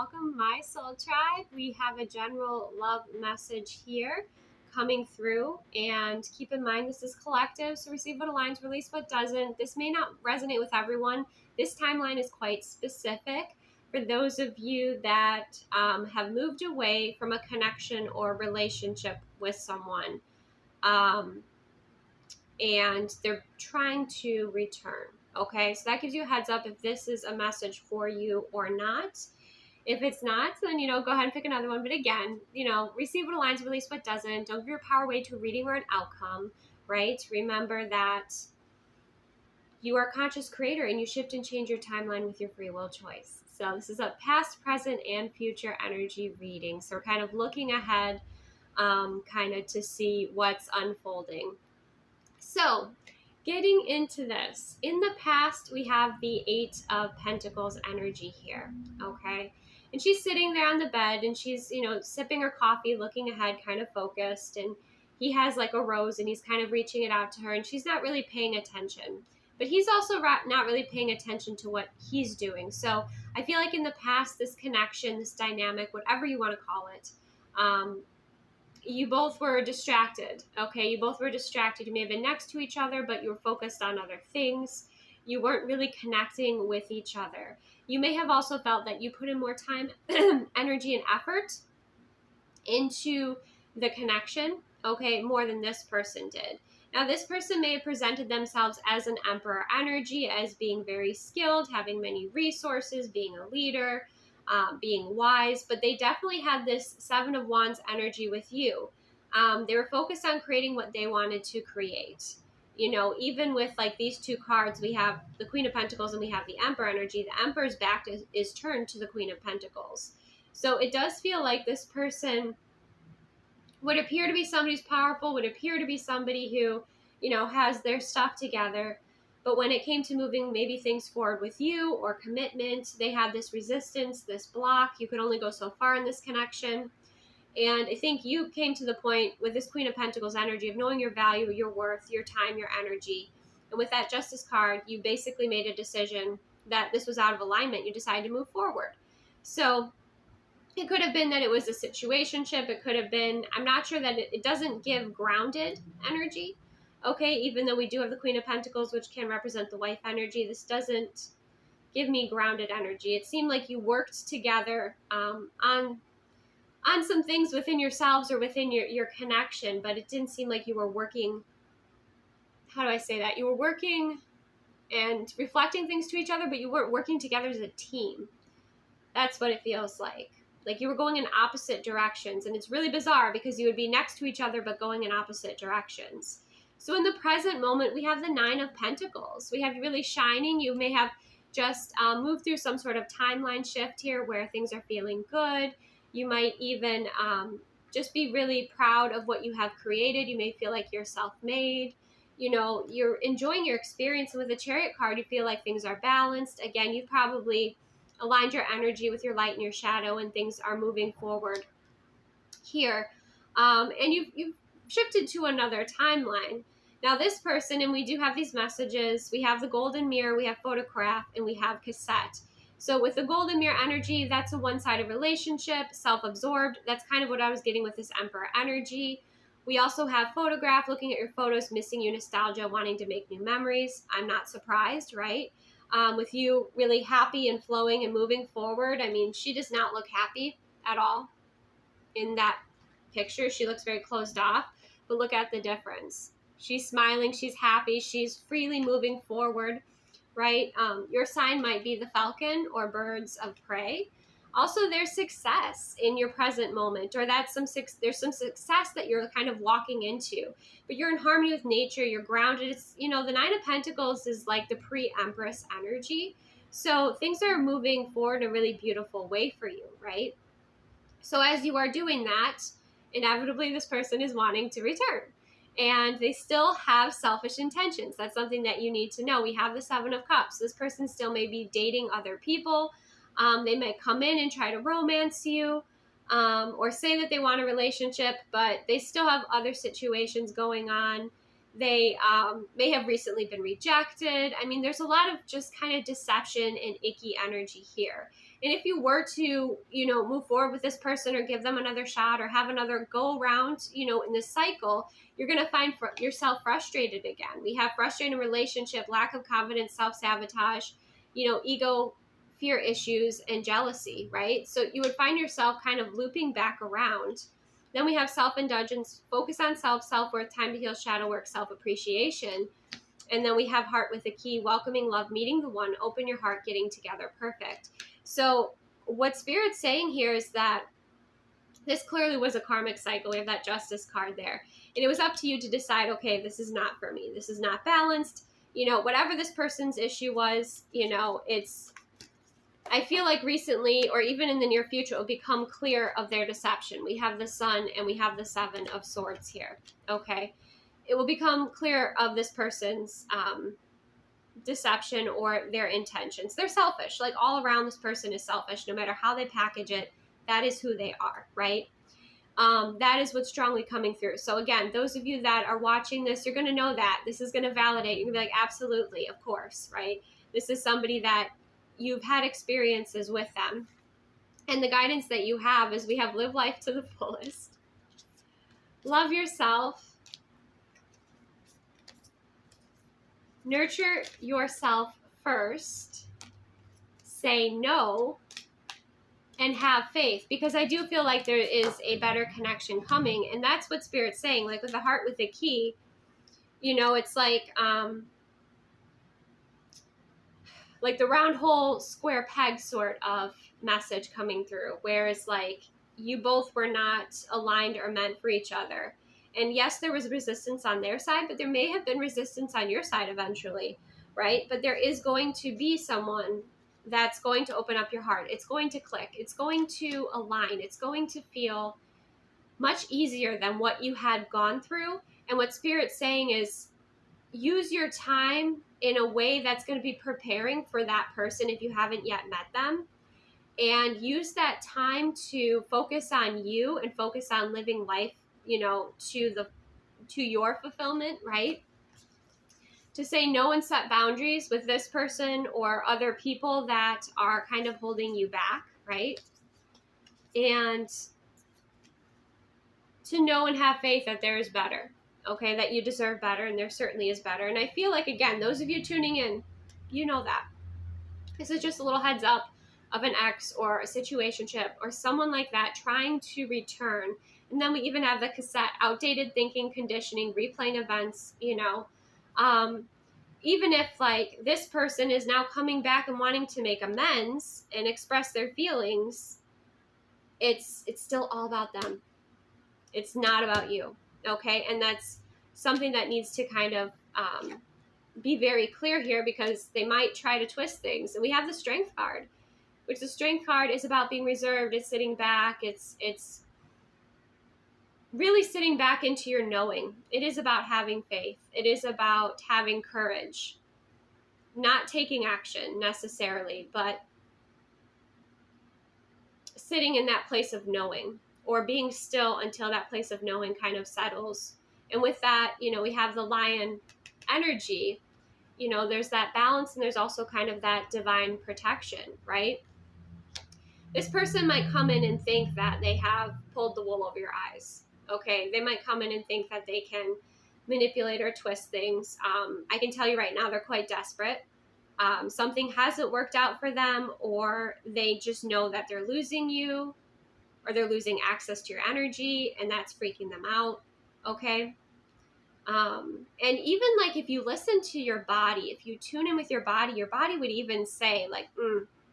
welcome my soul tribe. We have a general love message here coming through, and keep in mind this is collective, so receive what aligns, release what doesn't. This may not resonate with everyone. This timeline is quite specific for those of you that have moved away from a connection or relationship with someone, and they're trying to return. Okay, so that gives you a heads up if this is a message for you or not. If it's not, then, go ahead and pick another one. But again, receive what aligns, release what doesn't. Don't give your power away to a reading or an outcome, right? Remember that you are a conscious creator and you shift and change your timeline with your free will choice. So this is a past, present, and future energy reading. So we're kind of looking ahead kind of to see what's unfolding. So getting into this, in the past, we have the Eight of Pentacles energy here, okay? And she's sitting there on the bed and she's, sipping her coffee, looking ahead, kind of focused. And he has like a rose and he's kind of reaching it out to her and she's not really paying attention. But he's also not really paying attention to what he's doing. So I feel like in the past, this connection, this dynamic, whatever you want to call it, you both were distracted, okay? You both were distracted. You may have been next to each other, but you were focused on other things. You weren't really connecting with each other. You may have also felt that you put in more time, energy, and effort into the connection, okay, more than this person did. Now, this person may have presented themselves as an emperor energy, as being very skilled, having many resources, being a leader, being wise, but they definitely had this Seven of Wands energy with you. They were focused on creating what they wanted to create. Even with like these two cards, we have the Queen of Pentacles and we have the Emperor energy. The Emperor's back is turned to the Queen of Pentacles. So it does feel like this person would appear to be somebody who's powerful, would appear to be somebody who, has their stuff together. But when it came to moving maybe things forward with you or commitment, they had this resistance, this block. You could only go so far in this connection. And I think you came to the point with this Queen of Pentacles energy of knowing your value, your worth, your time, your energy. And with that Justice card, you basically made a decision that this was out of alignment. You decided to move forward. So it could have been that it was a situationship. It could have been, I'm not sure that it doesn't give grounded energy. Okay, even though we do have the Queen of Pentacles, which can represent the wife energy, this doesn't give me grounded energy. It seemed like you worked together on some things within yourselves or within your connection, but it didn't seem like you were working, how do I say that? You were working and reflecting things to each other, but you weren't working together as a team. That's what it feels like. Like you were going in opposite directions, and it's really bizarre because you would be next to each other but going in opposite directions. So in the present moment, we have the Nine of Pentacles. We have you really shining. You may have just moved through some sort of timeline shift here where things are feeling good. You might even just be really proud of what you have created. You may feel like you're self-made. You're enjoying your experience. And with the Chariot card, you feel like things are balanced. Again, you probably aligned your energy with your light and your shadow, and things are moving forward here. And you've shifted to another timeline. Now this person, and we do have these messages, we have the golden mirror, we have photograph, and we have cassette. So with the golden mirror energy, that's a one-sided relationship, self-absorbed. That's kind of what I was getting with this Emperor energy. We also have photograph, looking at your photos, missing you, nostalgia, wanting to make new memories. I'm not surprised, right? With you really happy and flowing and moving forward. I mean, she does not look happy at all in that picture. She looks very closed off, but look at the difference. She's smiling, she's happy, she's freely moving forward, right? Your sign might be the falcon or birds of prey. Also, there's success in your present moment, or there's some success that you're kind of walking into, but you're in harmony with nature, you're grounded. It's, the Nine of Pentacles is like the pre-Empress energy. So things are moving forward in a really beautiful way for you, right? So as you are doing that, inevitably this person is wanting to return. And they still have selfish intentions. That's something that you need to know. We have the Seven of Cups. This person still may be dating other people. They might come in and try to romance you, or say that they want a relationship, but they still have other situations going on. They may have recently been rejected. I mean, there's a lot of just kind of deception and icky energy here. And if you were to, move forward with this person or give them another shot or have another go around, in this cycle, you're going to find yourself frustrated again. We have frustrated relationship, lack of confidence, self-sabotage, ego, fear issues, and jealousy, right? So you would find yourself kind of looping back around. Then we have self-indulgence, focus on self-worth, time to heal, shadow work, self-appreciation. And then we have heart with a key, welcoming love, meeting the one, open your heart, getting together, perfect. So what Spirit's saying here is that this clearly was a karmic cycle. We have that justice card there. And it was up to you to decide, okay, this is not for me. This is not balanced. Whatever this person's issue was, I feel like recently or even in the near future, it will become clear of their deception. We have the Sun and we have the Seven of Swords here, okay? It will become clear of this person's deception or their intentions. They're selfish. Like all around, this person is selfish. No matter how they package it, that is who they are, right? That is what's strongly coming through. So again, those of you that are watching this, you're going to know that. This is going to validate. You're going to be like, absolutely, of course, right? This is somebody that you've had experiences with them. And the guidance that you have is we have live life to the fullest. Love yourself. Nurture yourself first. Say no. And have faith, because I do feel like there is a better connection coming. And that's what Spirit's saying. Like with the heart with the key, it's like the round hole square peg sort of message coming through, where it's like you both were not aligned or meant for each other. And yes, there was resistance on their side, but there may have been resistance on your side eventually, right? But there is going to be someone that's going to open up your heart. It's going to click. It's going to align. It's going to feel much easier than what you had gone through. And what Spirit's saying is use your time in a way that's going to be preparing for that person if you haven't yet met them. And use that time to focus on you and focus on living life, to your fulfillment, right? To say no and set boundaries with this person or other people that are kind of holding you back, right? And to know and have faith that there is better, okay? That you deserve better, and there certainly is better. And I feel like, again, those of you tuning in, you know that. This is just a little heads up of an ex or a situationship or someone like that trying to return. And then we even have the cassette, outdated thinking, conditioning, replaying events, even if like this person is now coming back and wanting to make amends and express their feelings, it's still all about them. It's not about you, okay? And that's something that needs to kind of be very clear here, because they might try to twist things. And we have the Strength card, which the Strength card is about being reserved. It's sitting back. It's really sitting back into your knowing. It is about having faith. It is about having courage, not taking action necessarily, but sitting in that place of knowing, or being still until that place of knowing kind of settles. And with that, we have the Lion energy. There's that balance, and there's also kind of that divine protection, right? This person might come in and think that they have pulled the wool over your eyes. Okay, they might come in and think that they can manipulate or twist things. I can tell you right now, they're quite desperate. Something hasn't worked out for them, or they just know that they're losing you, or they're losing access to your energy, and that's freaking them out. Okay. And even like if you listen to your body, if you tune in with your body would even say like,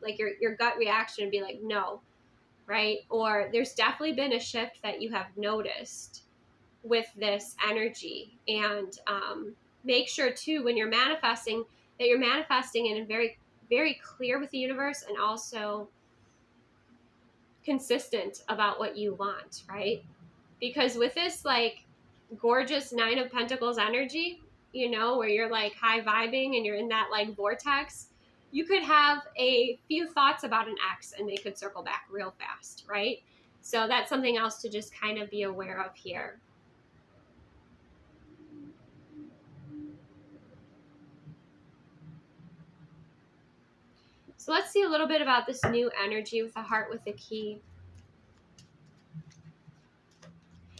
like your gut reaction would be like, no, right? Or there's definitely been a shift that you have noticed with this energy. And make sure too, when you're manifesting, that you're manifesting in a very, very clear with the universe, and also consistent about what you want, right? Because with this like gorgeous Nine of Pentacles energy, where you're like high vibing and you're in that like vortex, you could have a few thoughts about an ex and they could circle back real fast, right? So that's something else to just kind of be aware of here. So So let's see a little bit about this new energy with the heart with the key.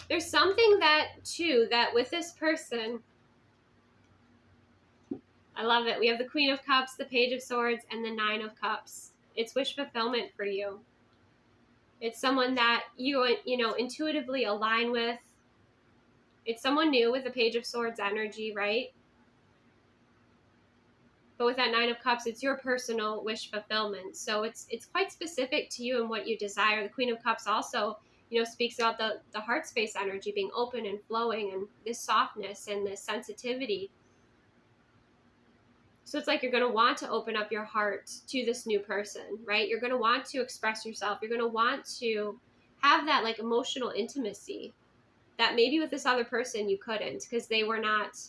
There's something that, too, that with this person, I love it. We have the Queen of Cups, the Page of Swords, and the Nine of Cups. It's wish fulfillment for you. It's someone that you intuitively align with. It's someone new with the Page of Swords energy, right? But with that Nine of Cups, it's your personal wish fulfillment. So it's quite specific to you and what you desire. The Queen of Cups also, speaks about the heart space energy being open and flowing, and this softness and this sensitivity. So it's like you're going to want to open up your heart to this new person, right? You're going to want to express yourself. You're going to want to have that like emotional intimacy that maybe with this other person you couldn't, because they were not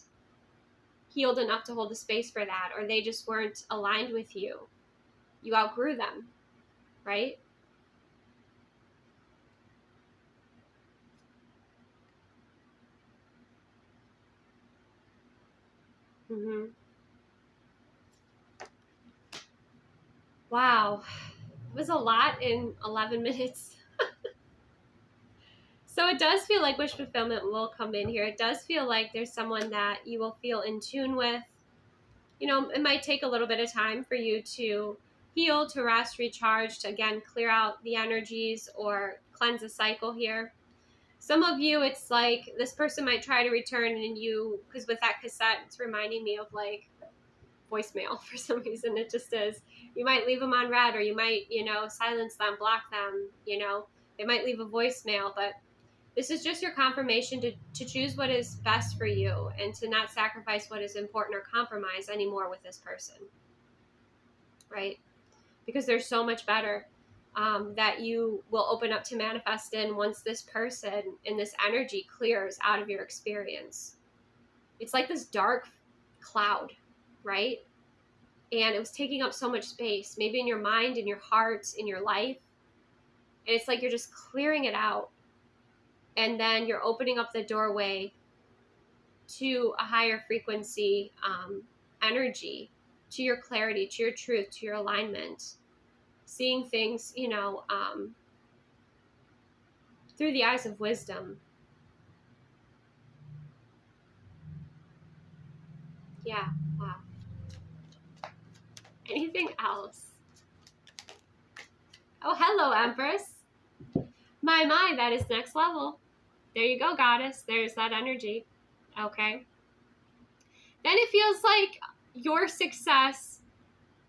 healed enough to hold the space for that, or they just weren't aligned with you. You outgrew them, right? Mm-hmm. Wow. It was a lot in 11 minutes. So it does feel like wish fulfillment will come in here. It does feel like there's someone that you will feel in tune with. It might take a little bit of time for you to heal, to rest, recharge, to again clear out the energies or cleanse a cycle here. Some of you, it's like this person might try to return, and you, because with that cassette, it's reminding me of like voicemail for some reason. It just is. You might leave them on red, or you might, silence them, block them, they might leave a voicemail, but this is just your confirmation to choose what is best for you and to not sacrifice what is important or compromise anymore with this person, right? Because there's so much better that you will open up to manifest in once this person and this energy clears out of your experience. It's like this dark cloud, right? And it was taking up so much space, maybe in your mind, in your heart, in your life. And it's like you're just clearing it out. And then you're opening up the doorway to a higher frequency energy, to your clarity, to your truth, to your alignment. Seeing things, through the eyes of wisdom. Yeah, wow. Anything else? Oh, hello, Empress. My, that is next level. There you go, Goddess. There's that energy. Okay. Then it feels like your success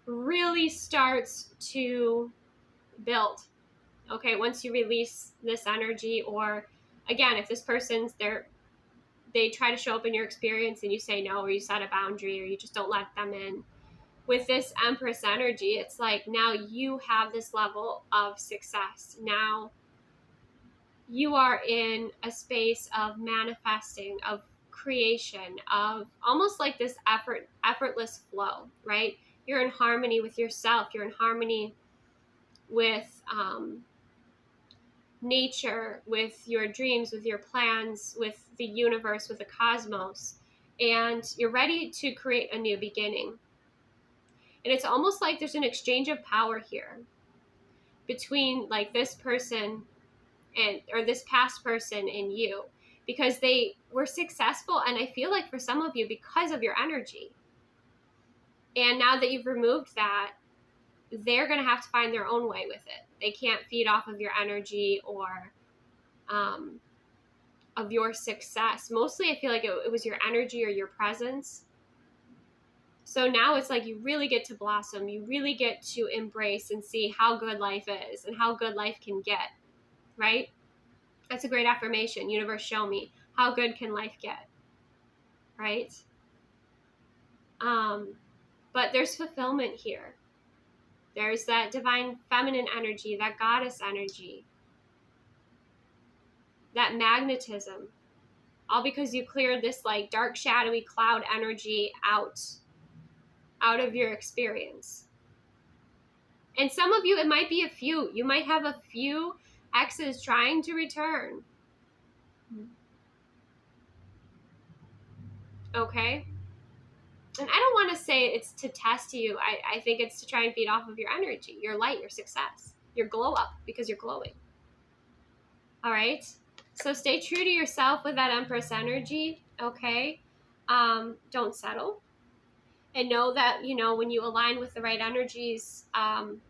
really starts to build. Okay, once you release this energy, or again, if this person's there, they try to show up in your experience and you say no, or you set a boundary, or you just don't let them in. With this Empress energy, it's like now you have this level of success. Now you are in a space of manifesting, of creation, of almost like this effortless flow, right? You're in harmony with yourself. You're in harmony with nature, with your dreams, with your plans, with the universe, with the cosmos. And you're ready to create a new beginning. And it's almost like there's an exchange of power here between like this person or this past person and you, because they were successful. And I feel like for some of you, because of your energy. And now that you've removed that, they're going to have to find their own way with it. They can't feed off of your energy or of your success. Mostly I feel like it was your energy or your presence. So now it's like you really get to blossom. You really get to embrace and see how good life is and how good life can get, right? That's a great affirmation. Universe, show me, how good can life get, right? But there's fulfillment here. There's that divine feminine energy, that goddess energy, that magnetism, all because you cleared this like dark, shadowy cloud energy out of your experience. And some of you, it might be a few. You might have a few exes trying to return. Okay? And I don't want to say it's to test you. I think it's to try and feed off of your energy, your light, your success, your glow up, because you're glowing. All right. So stay true to yourself with that Empress energy. Okay. Don't settle. And know that, you know, when you align with the right energies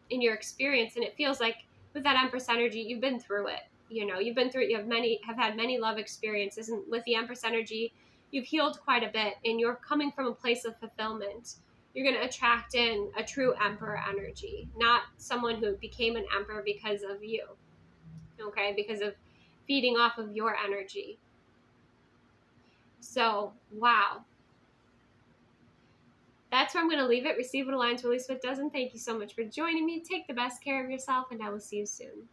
in your experience, and it feels like with that Empress energy, you've been through it. You know, you've been through it. Have had many love experiences. And with the Empress energy, you've healed quite a bit, and you're coming from a place of fulfillment. You're going to attract in a true Emperor energy, not someone who became an Emperor because of you. Okay. Because of feeding off of your energy. So, wow. That's where I'm going to leave it. Receive what aligns, release what doesn't. Thank you so much for joining me. Take the best care of yourself, and I will see you soon.